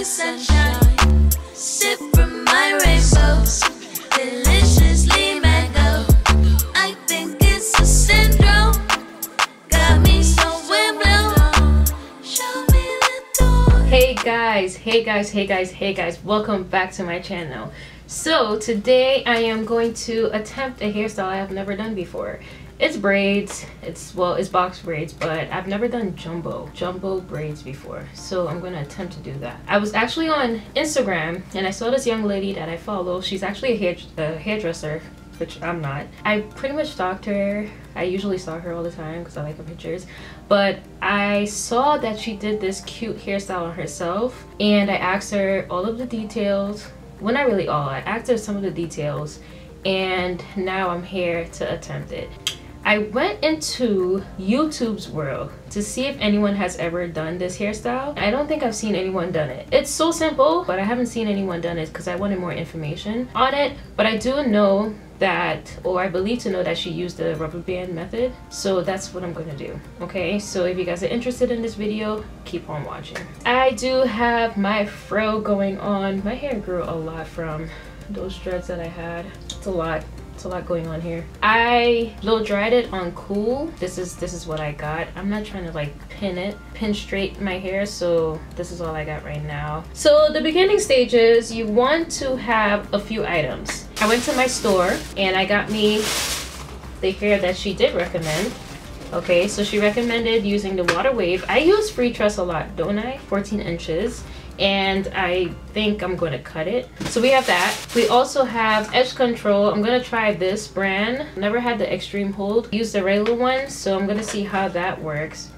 sunshine. Sip from my rainbows, deliciously mango. I think it's a syndrome. Got me so wind blown. Show me the door. Hey guys, welcome back to my channel. So today I am going to attempt a hairstyle I have never done before. It's braids. It's box braids, but I've never done jumbo braids before, so I'm gonna attempt to do that. I was actually on Instagram and I saw this young lady that I follow. She's actually a hairdresser, which I'm not. I pretty much stalked her. I usually stalk her all the time because I like her pictures, but I saw that she did this cute hairstyle on herself, and I asked her all of the details. Well, not really all. I asked her some of the details, and now I'm here to attempt it. I went into YouTube's world to see if anyone has ever done this hairstyle. I don't think I've seen anyone done it. It's so simple, but I haven't seen anyone done it because I wanted more information on it. But I do know that, or I believe to know that she used the rubber band method. So that's what I'm gonna do. Okay, so if you guys are interested in this video, keep on watching. I do have my fro going on. My hair grew a lot from those dreads that I had. It's a lot going on here. I blow dried it on cool. This is what I got. I'm not trying to like pin straight my hair, so this is all I got right now. So the beginning stages, you want to have a few items. I went to my store and I got me the hair that she did recommend. Okay, so she recommended using the water wave. I use free truss a lot, don't I? 14 inches. And I think I'm going to cut it. So we have that. We also have edge control. I'm going to try this brand. Never had the extreme hold. Use the regular one, so I'm going to see how that works.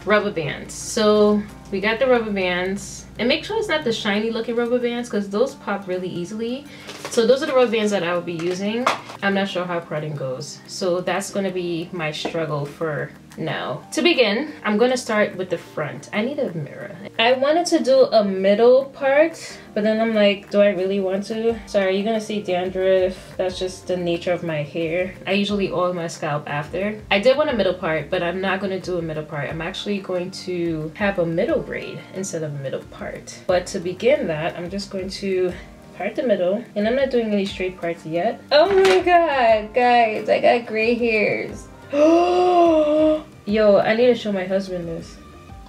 Rubber bands. So we got the rubber bands, and make sure it's not the shiny looking rubber bands because those pop really easily. So those are the rubber bands that I will be using. I'm not sure how cutting goes, so that's going to be my struggle for now. To begin, I'm going to start with the front. I need a mirror. I wanted to do a middle part, but then I'm like, do I really want to? Sorry, you're gonna see dandruff. That's just the nature of my hair. I usually oil my scalp after. I did want a middle part, but I'm not going to do a middle part. I'm actually going to have a middle braid instead of a middle part. But to begin that, I'm just going to part the middle, and I'm not doing any straight parts yet. Oh my god, guys, I got gray hairs. Yo, I need to show my husband this.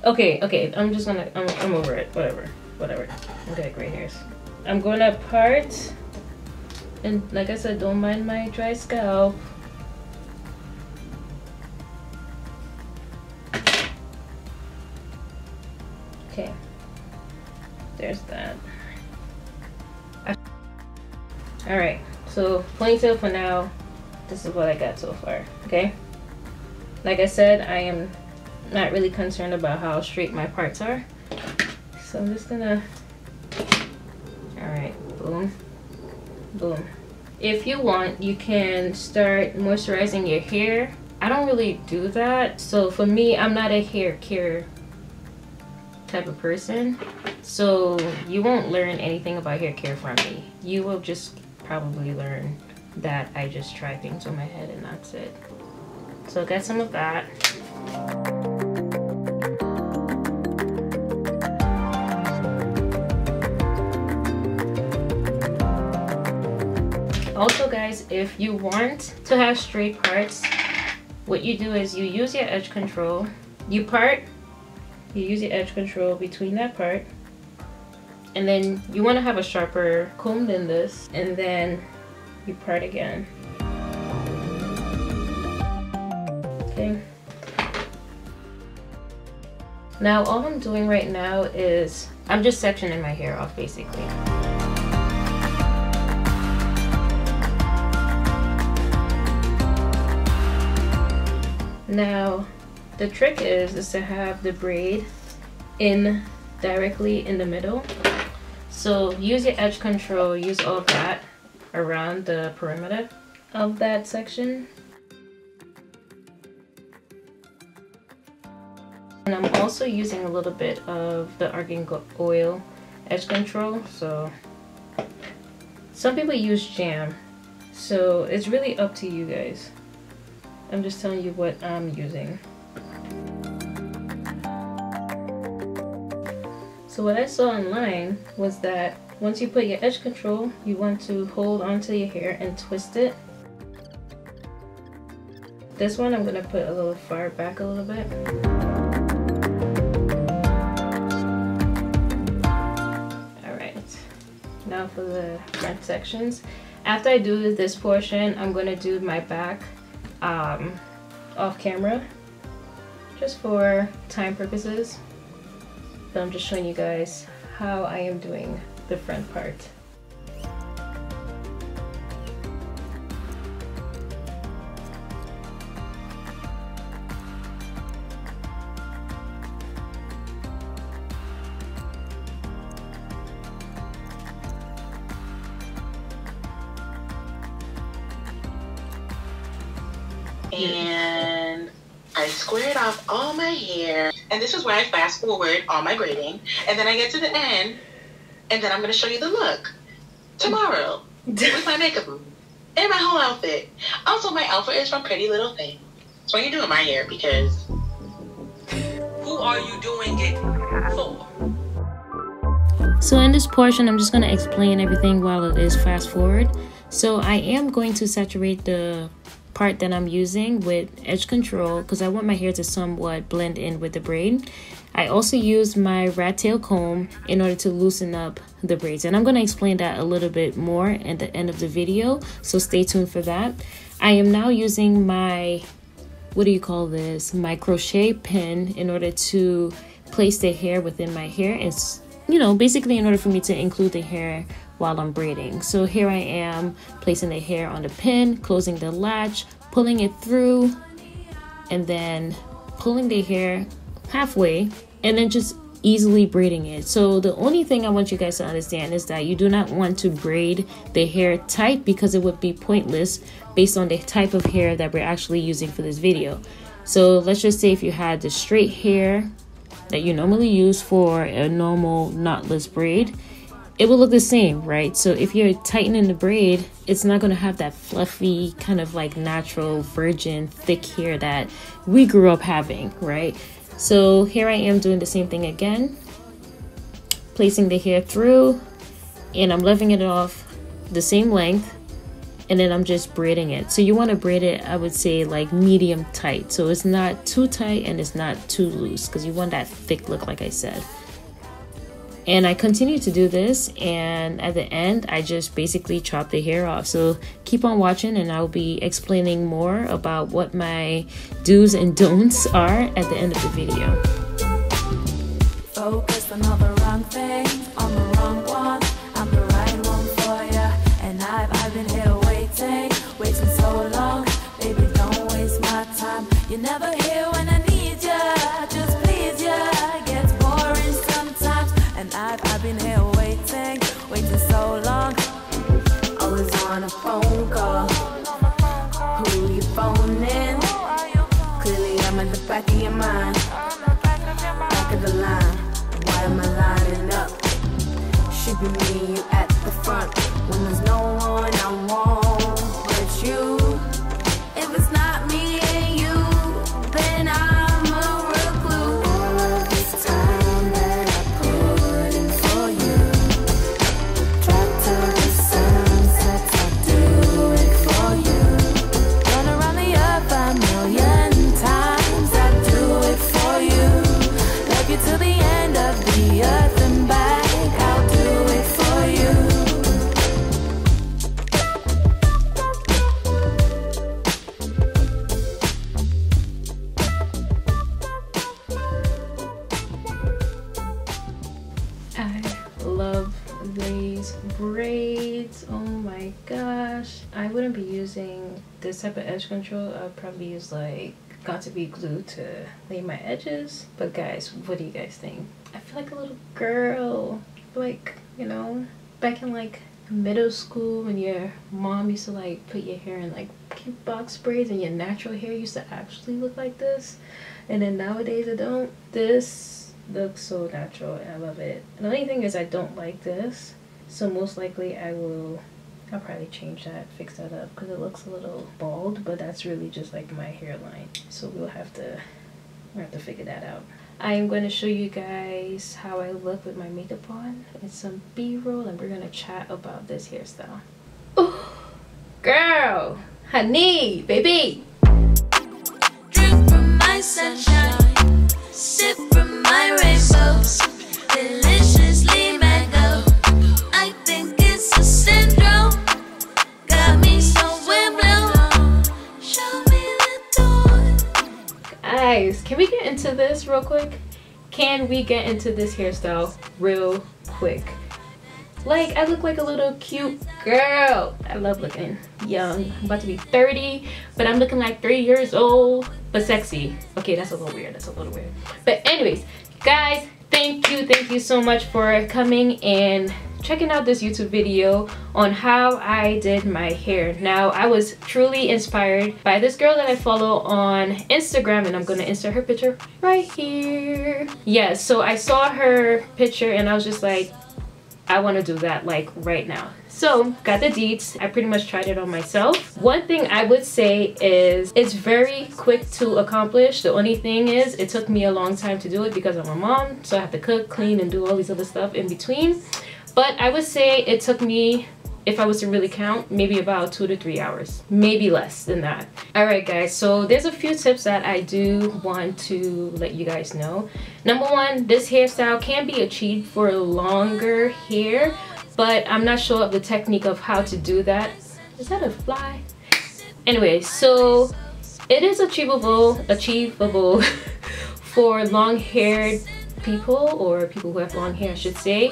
Okay, I'm over it. Whatever. Okay, gray hairs. I'm gonna part, and like I said, don't mind my dry scalp. Okay, there's that. All right, so ponytail for now. This is what I got so far. Okay, like I said, I am not really concerned about how straight my parts are, so I'm just gonna, all right, boom, boom. If you want, you can start moisturizing your hair. I don't really do that, so for me, I'm not a hair care type of person, so you won't learn anything about hair care from me. You will just probably learn that I just try things on my head and that's it. So I got some of that. Also guys, if you want to have straight parts, what you do is you use your edge control. You use your edge control between that part, and then you want to have a sharper comb than this, and then you part again. Okay. Now all I'm doing right now is I'm just sectioning my hair off basically. Now the trick is to have the braid in directly in the middle. So use your edge control, use all of that around the perimeter of that section. And I'm also using a little bit of the argan oil edge control. So some people use jam, so it's really up to you guys. I'm just telling you what I'm using. So what I saw online was that once you put your edge control, you want to hold onto your hair and twist it. This one I'm going to put a little far back a little bit. Alright, now for the front sections. After I do this portion, I'm going to do my back off camera, just for time purposes. But I'm just showing you guys how I am doing the front part. And I squared off all my hair, and this is where I fast forward all my braiding, and then I get to the end, and then I'm going to show you the look tomorrow with my makeup and my whole outfit. Also, my outfit is from Pretty Little Thing. So you're doing my hair because who are you doing it for? So in this portion, I'm just going to explain everything while it is fast forward. So I am going to saturate the part that I'm using with edge control because I want my hair to somewhat blend in with the braid. I also use my rat tail comb in order to loosen up the braids, and I'm going to explain that a little bit more at the end of the video, so stay tuned for that. I am now using my, what do you call this, my crochet pin in order to place the hair within my hair. It's, you know, basically in order for me to include the hair while I'm braiding. So here I am placing the hair on the pin, closing the latch, pulling it through, and then pulling the hair halfway, and then just easily braiding it. So the only thing I want you guys to understand is that you do not want to braid the hair tight because it would be pointless based on the type of hair that we're actually using for this video. So let's just say if you had the straight hair that you normally use for a normal knotless braid, it will look the same, right? So if you're tightening the braid, it's not going to have that fluffy kind of like natural virgin thick hair that we grew up having, right? So here I am doing the same thing again, placing the hair through, and I'm leveling it off the same length, and then I'm just braiding it. So you want to braid it, I would say, like medium tight, so it's not too tight and it's not too loose, because you want that thick look like I said. And I continue to do this, and at the end I just basically chop the hair off. So keep on watching and I'll be explaining more about what my do's and don'ts are at the end of the video. Focused on all the wrong things, on the wrong one. I'm the right one for ya, and I've been here waiting so long. Baby, don't waste my time. You're never here when I need ya. Just please ya. Gets boring sometimes, and I've been here waiting so long. Always on a phone call. Who you phoning? Clearly I'm at the back of your mind, back of the line. Why am I lining up? Should be me and you at the front. When there's no one I want but you. If it's not me and you, then I'm a recluse. All of this time that I put in for you, drive till the sun sets, I'll do it for you. Run around the earth 1,000,000 times, I'll do it for you. Love you till the end of the earth and back, I'll do it for you. I love these braids. Oh my gosh. I wouldn't be using this type of edge control. I'd probably use like got to be glue to lay my edges. But guys, what do you guys think? I feel like a little girl. Like, you know, back in like middle school when your mom used to like put your hair in like cute box braids and your natural hair used to actually look like this. And then nowadays it don't. This looks so natural and I love it. And the only thing is I don't like this, so most likely I'll probably change that, fix that up, because it looks a little bald, but that's really just like my hairline, so we'll have to figure that out. I am going to show you guys how I look with my makeup on and some b-roll, and we're going to chat about this hairstyle. Ooh, girl, honey, baby. Drink from my sunshine, sip from my rainbows, deliciously mango. I think it's a syndrome, got me so wind blown. Show me the door. Guys, can we get into this real quick? Can we get into this hairstyle real quick? Like, I look like a little cute girl. I love looking young. I'm about to be 30, but I'm looking like 3 years old, but sexy. Okay, that's a little weird. That's a little weird. But anyways, guys, thank you so much for coming and checking out this YouTube video on how I did my hair. Now, I was truly inspired by this girl that I follow on Instagram, and I'm gonna insert her picture right here. Yeah, so I saw her picture and I was just like, I want to do that like right now. So got the deets. I pretty much tried it on myself. One thing I would say is it's very quick to accomplish. The only thing is it took me a long time to do it because I'm a mom, so I have to cook, clean, and do all these other stuff in between. But I would say it took me, if I was to really count, maybe about 2 to 3 hours, maybe less than that. All right, guys, so there's a few tips that I do want to let you guys know. Number one, this hairstyle can be achieved for longer hair, but I'm not sure of the technique of how to do that. Is that a fly? Anyway, so it is achievable for long-haired people, or people who have long hair, I should say.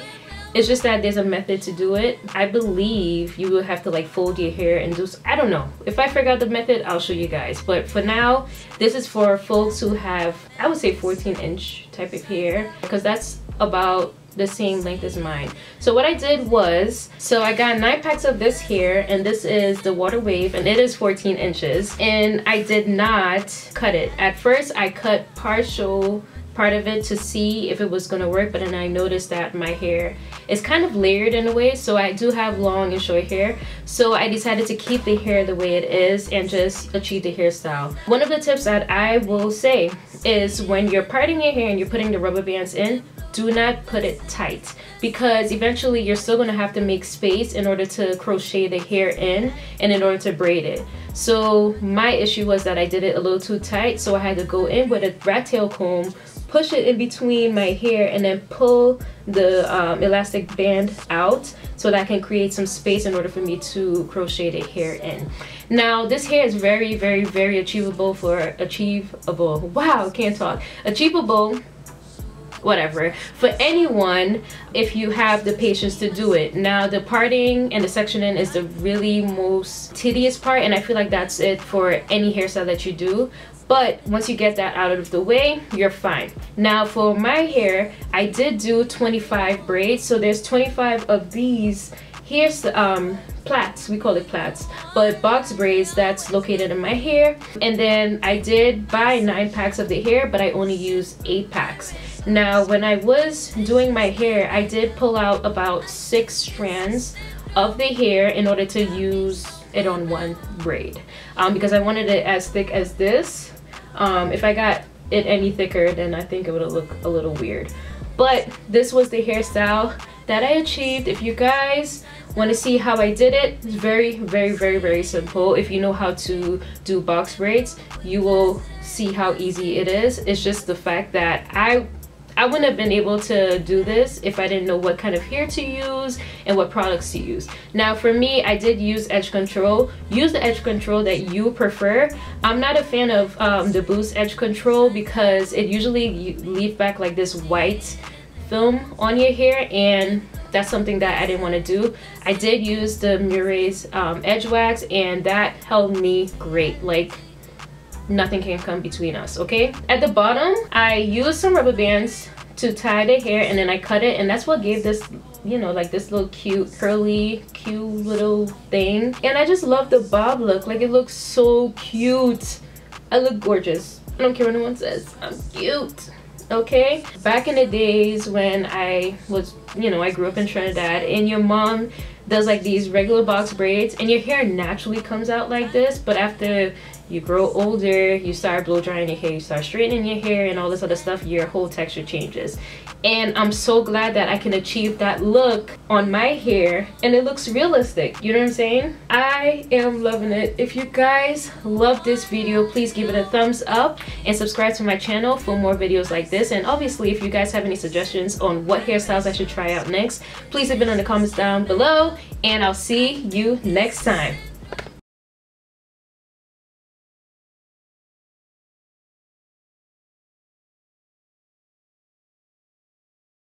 It's just that there's a method to do it. I believe you will have to like fold your hair and do, I don't know. If I forgot the method, I'll show you guys. But for now, this is for folks who have, I would say 14-inch type of hair, because that's about the same length as mine. So what I did was, so I got 9 packs of this hair, and this is the water wave, and it is 14 inches. And I did not cut it. At first, I cut part of it to see if it was gonna work, but then I noticed that my hair is kind of layered in a way, so I do have long and short hair, so I decided to keep the hair the way it is and just achieve the hairstyle. One of the tips that I will say is when you're parting your hair and you're putting the rubber bands in, do not put it tight, because eventually you're still going to have to make space in order to crochet the hair in and in order to braid it. So my issue was that I did it a little too tight, so I had to go in with a rat tail comb, push it in between my hair, and then pull the elastic band out so that I can create some space in order for me to crochet the hair in. Now, this hair is very, very, very achievable, wow, can't talk, achievable, whatever, for anyone if you have the patience to do it. Now, the parting and the sectioning is the really most tedious part, and I feel like that's it for any hairstyle that you do. But once you get that out of the way, you're fine. Now, for my hair, I did do 25 braids, so there's 25 of these here's plaits, we call it plaits, but box braids that's located in my hair. And then I did buy 9 packs of the hair, but I only used 8 packs. Now, when I was doing my hair, I did pull out about 6 strands of the hair in order to use it on one braid, because I wanted it as thick as this. If I got it any thicker, then I think it would look a little weird. But this was the hairstyle that I achieved. If you guys want to see how I did it, it's very, very, very, very simple. If you know how to do box braids, you will see how easy it is. It's just the fact that I wouldn't have been able to do this if I didn't know what kind of hair to use and what products to use. Now, for me, I did use edge control. Use the edge control that you prefer. I'm not a fan of the Boost edge control because it usually leaves back like this white film on your hair, and that's something that I didn't want to do. I did use the Murray's edge wax, and that held me great. Like, nothing can come between us, okay? At the bottom, I used some rubber bands to tie the hair, and then I cut it, and that's what gave this, you know, like this little cute, curly, cute little thing. And I just love the bob look. Like, it looks so cute. I look gorgeous. I don't care what anyone says. I'm cute. Okay, back in the days when I was, you know, I grew up in Trinidad, and your mom does like these regular box braids and your hair naturally comes out like this, but after you grow older, you start blow drying your hair, you start straightening your hair and all this other stuff, your whole texture changes. And I'm so glad that I can achieve that look on my hair and it looks realistic, you know what I'm saying? I am loving it. If you guys love this video, please give it a thumbs up and subscribe to my channel for more videos like this. And obviously, if you guys have any suggestions on what hairstyles I should try out next, please leave it in the comments down below and I'll see you next time.